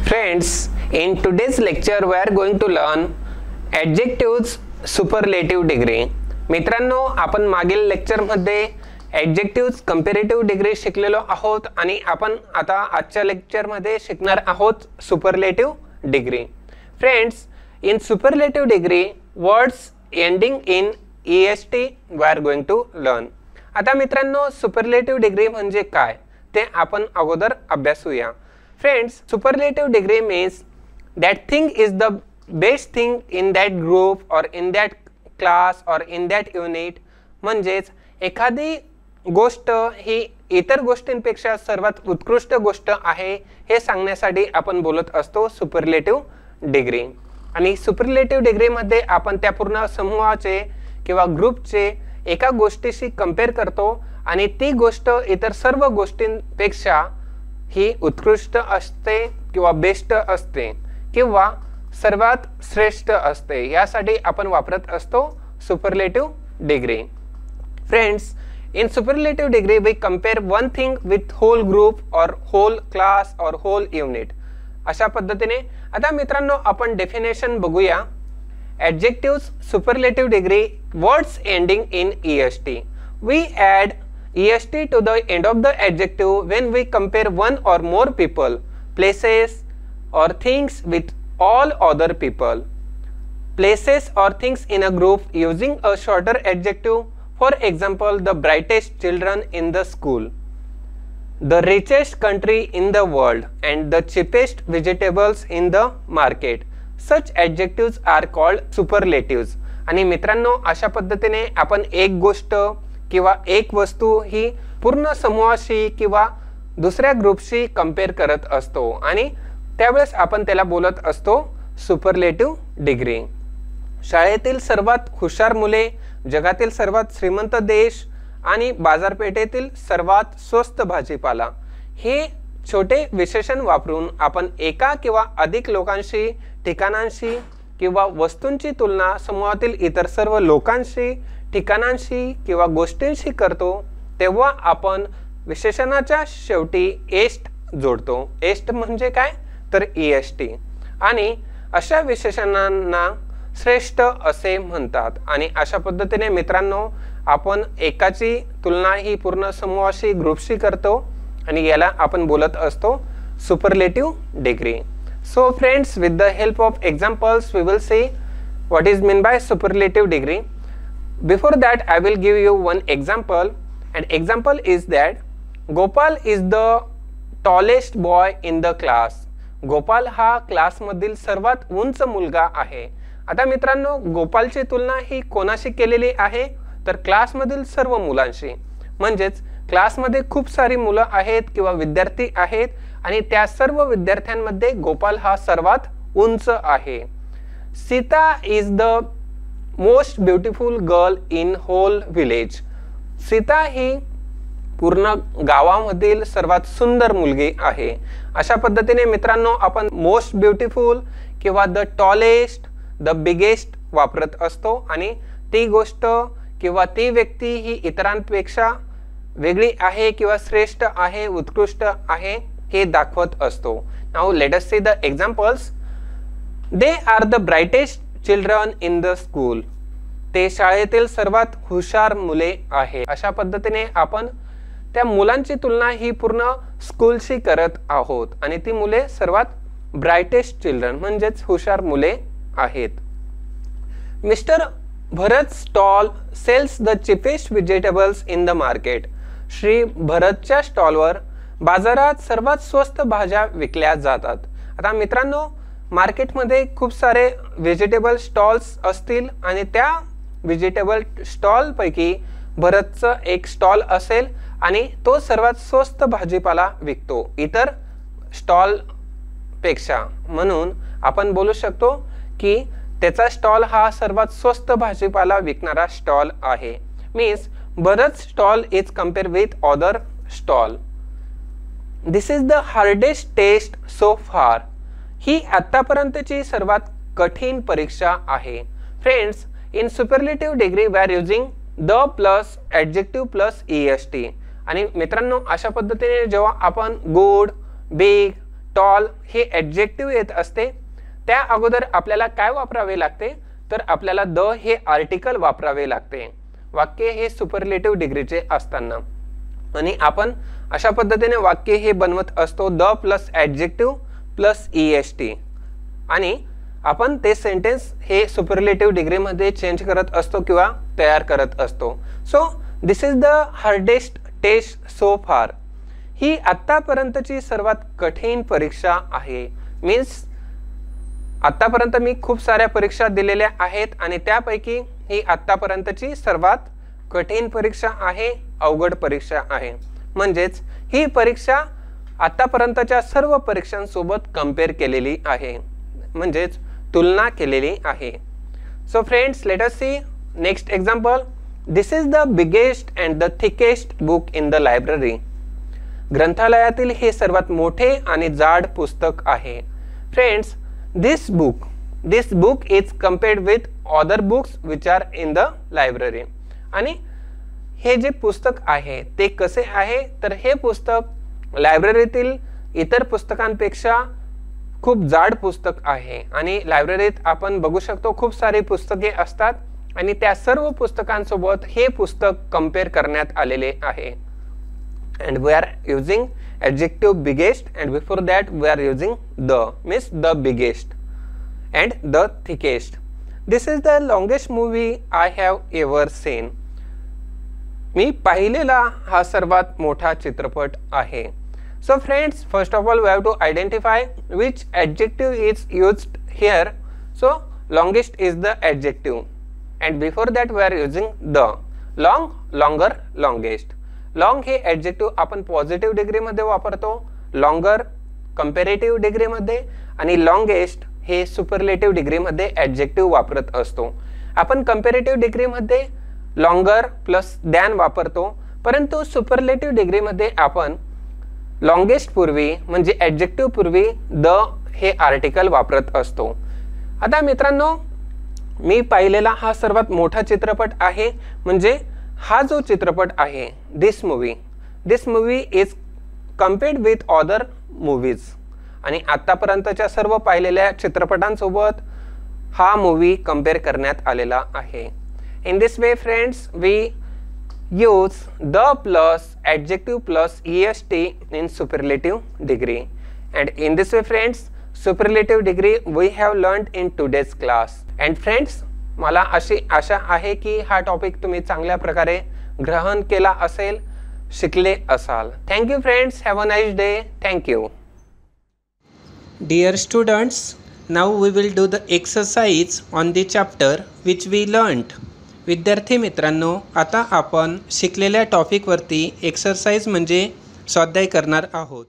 Friends, in today's lecture we are going to learn adjectives superlative degree. मित्रांनो, आपण मागील lecture मध्ये adjectives comparative degree शिकलेलो आहोत आणि आपण आता आजच्या लेक्चर मध्ये शिकणार आहोत superlative degree. Friends, in superlative degree words ending in est we are going to learn. आता मित्रांनो, superlative degree म्हणजे काय ते आपण अगोदर अभ्यासूया. Friends, superlative degree means that thing is the best thing in that group or in that class or in that unit. म्हणजेच एखादी गोष्ट ही इतर गोष्टींपेक्षा सर्वात उत्कृष्ट गोष्ट आहे हे सांगण्यासाठी आपण बोलत असतो सुपरलेटिव्ह डिग्री. आणि सुपरलेटिव्ह डिग्री मध्ये आपण त्या पूर्ण समूहाचे किंवा ग्रुपचे एका गोष्टीशी कंपेअर करतो आणि ती गोष्ट इतर सर्व गोष्टींपेक्षा ही उत्कृष्ट असते किंवा बेस्ट असते किंवा सर्वात श्रेष्ठ असते, यासाठी आपण वापरत असतो superlative degree. Friends, in superlative degree we compare one thing with whole group or whole class or whole unit. अशा पद्धतीने आता मित्रांनो आपण डेफिनेशन बघूया. Adjectives superlative degree words ending in est. We add est to the end of the adjective when we compare one or more people, places or things with all other people. Places or things in a group using a shorter adjective. For example, the brightest children in the school, the richest country in the world, and the cheapest vegetables in the market. Such adjectives are called superlatives. आणि मित्रांनो, अशा पद्धतीने आपण एक गोष्ट किंवा एक वस्तू ही पूर्ण समूहाशी किंवा दुसऱ्या ग्रुपशी कंपेअर करत असतो आणि त्यावेळेस आपण त्याला बोलत असतो सुपरलेटिव्ह डिग्री. शाळेतील सर्वात हुशार मुले, जगातील सर्वात श्रीमंत देश आणि बाजारपेठेतील सर्वात स्वस्त भाजीपाला हे छोटे विशेषण वापरून आपण एका किंवा अधिक लोकांशी, ठिकाणांशी किंवा वस्तूंची तुलना समूहातील इतर सर्व लोकांशी, ठिकाणांशी किंवा गोष्टींशी करतो तेव्हा आपण विशेषणाच्या शेवटी एस्ट जोडतो. एस्ट म्हणजे काय तर est. आणि अशा विशेषणांना श्रेष्ठ असे म्हणतात. आणि अशा पद्धतीने मित्रांनो आपण एकाची तुलना ही पूर्ण समूहाशी, ग्रुपशी करतो आणि याला आपण बोलत असतो superlative degree. So friends, with the help of examples we will see what is mean by superlative degree. Before that I will give you one example. And example is that Gopal is the tallest boy in the class. Gopal हा क्लासमधील सर्वात उंच मुलगा आहे. आता मित्रांनो, गोपालची तुलना ही कोणाशी केलेली आहे तर क्लासमधील सर्व मुलांशी. म्हणजेच क्लासमध्ये खूप सारी मुलं आहेत किंवा विद्यार्थी आहेत आणि त्या सर्व विद्यार्थ्यांमध्ये गोपाल हा सर्वात उंच आहे. Sita is the most beautiful girl in whole village. Sita ही पूर्ण गावामधील सर्वात सुंदर मुलगी आहे. अशा पद्धतीने मित्रांनो आपण मोस्ट ब्युटिफुल किंवा द टॉलेस्ट, द बिगेस्ट वापरत असतो आणि ती गोष्ट किंवा ती व्यक्ती ही इतरांपेक्षा वेगळी आहे किंवा श्रेष्ठ आहे, उत्कृष्ट आहे हे दाखवत असतो. Now let us see the examples. They are the brightest children in the school. ते शाळेतील सर्वात हुशार मुले आहे. अशा पद्धतीने आपण त्या मुलांची तुलना ही पूर्ण स्कूलशी करत आहोत आणि ती मुले सर्वात ब्राइटेस्ट चिल्ड्रन म्हणजेच हुशार मुले आहेत. Mister Bharat stall sells the cheapest vegetables in the market. Shri भरतच्या स्टॉलवर बाजारात सर्वात स्वस्त भाज्या विकल्या जातात. आता मित्रांनो, मार्केटमध्ये खूप सारे व्हेजिटेबल स्टॉल्स असतील आणि त्या व्हेजिटेबल स्टॉल पैकी भरतचं एक स्टॉल असेल आणि तो सर्वात स्वस्त भाजीपाला विकतो इतर स्टॉल पेक्षा. म्हणून आपण बोलू शकतो की त्याचा स्टॉल हा सर्वात स्वस्त भाजीपाला विकणारा स्टॉल आहे. Means Bharat stall is compare with other stall. This is the hardest test so far. ही आतापर्यंतची सर्वात कठीण परीक्षा आहे. Friends, in superlative degree we are using the plus adjective plus est. आणि मित्रांनो अशा पद्धतीने जेव्हा आपण गुड, बिग, टॉल हे ॲडजेक्टिव्ह येत असते त्या अगोदर आपल्याला काय वापरावे लागते तर आपल्याला द हे आर्टिकल वापरावे लागते वाक्य हे सुपरलेटिव्ह डिग्रीचे असताना. आणि आपण अशा पद्धतीने वाक्य हे बनवत असतो the plus adjective plus EST आणि आपण ते सेंटेन्स हे सुपरलेटिव्ह डिग्रीमध्ये चेंज करत असतो किंवा तयार करत असतो. So this is the hardest test so far. ही आत्तापर्यंतची सर्वात कठीण परीक्षा आहे. मीन्स आत्तापर्यंत मी खूप साऱ्या परीक्षा दिलेल्या आहेत आणि त्यापैकी ही आत्तापर्यंतची सर्वात कठीण परीक्षा आहे, अवघड परीक्षा आहे. म्हणजेच ही परीक्षा आत्तापर्यंतच्या सर्व परीक्षांसोबत कंपेअर केलेली आहे, म्हणजेच तुलना केलेली आहे. So friends, let us see next example. This is the biggest and the thickest book in the library. ग्रंथालयातील हे सर्वात मोठे आणि जाड पुस्तक आहे. Friends, this book is compared with other books which are in the library. आणि हे जे पुस्तक आहे ते कसे आहे तर हे पुस्तक लायब्ररीतील इतर पुस्तकांपेक्षा खूप जाड पुस्तक आहे. आणि लायब्ररीत आपण बघू शकतो खूप सारी पुस्तके असतात आणि त्या सर्व पुस्तकांसोबत हे पुस्तक कंपेअर करण्यात आलेले आहे. and we are using adjective biggest and before that we are using the, means the biggest and the thickest. This is the longest movie I have ever seen. मी पाहिलेला हा सर्वात मोठा चित्रपट आहे. So friends, first of all we have to identify which adjective is used here. So longest is the adjective and before that we are using the. long, longer, longest. Long हे adjective आपण positive डिग्रीमध्ये वापरतो, longer comparative डिग्रीमध्ये आणि longest हे superlative डिग्रीमध्ये adjective वापरत असतो. आपण कंपॅरेटिव्ह डिग्रीमध्ये लॉंगर प्लस दॅन वापरतो, परंतु सुपरलेटिव्ह डिग्रीमध्ये आपण लॉंगेस्ट पूर्वी म्हणजे ॲडजेक्टिव्ह पूर्वी द हे आर्टिकल वापरत असतो. आता मित्रांनो, मी पाहिलेला हा सर्वात मोठा चित्रपट आहे म्हणजे हा जो चित्रपट आहे this movie is compared with other movies. आणि आतापर्यंतच्या सर्व पाहिलेल्या चित्रपटांसोबत हा मूवी कंपेअर करण्यात आलेला आहे. In this way friends, we use the plus adjective plus EST in superlative degree. And in this way friends, superlative degree we have learned in today's class. And friends, मला अशी आशा आहे की हा topic तुम्ही चांगल्या प्रकारे ग्रहण केला असेल, शिकले असाल. Thank you friends, have a nice day. Thank you. Dear students, now we will do the exercise on the chapter which we learned. विद्यार्थी मित्रांनो, आता आपण शिकलेल्या टॉपिकवरती एक्सरसाइज म्हणजे स्वाध्याय करणार आहोत.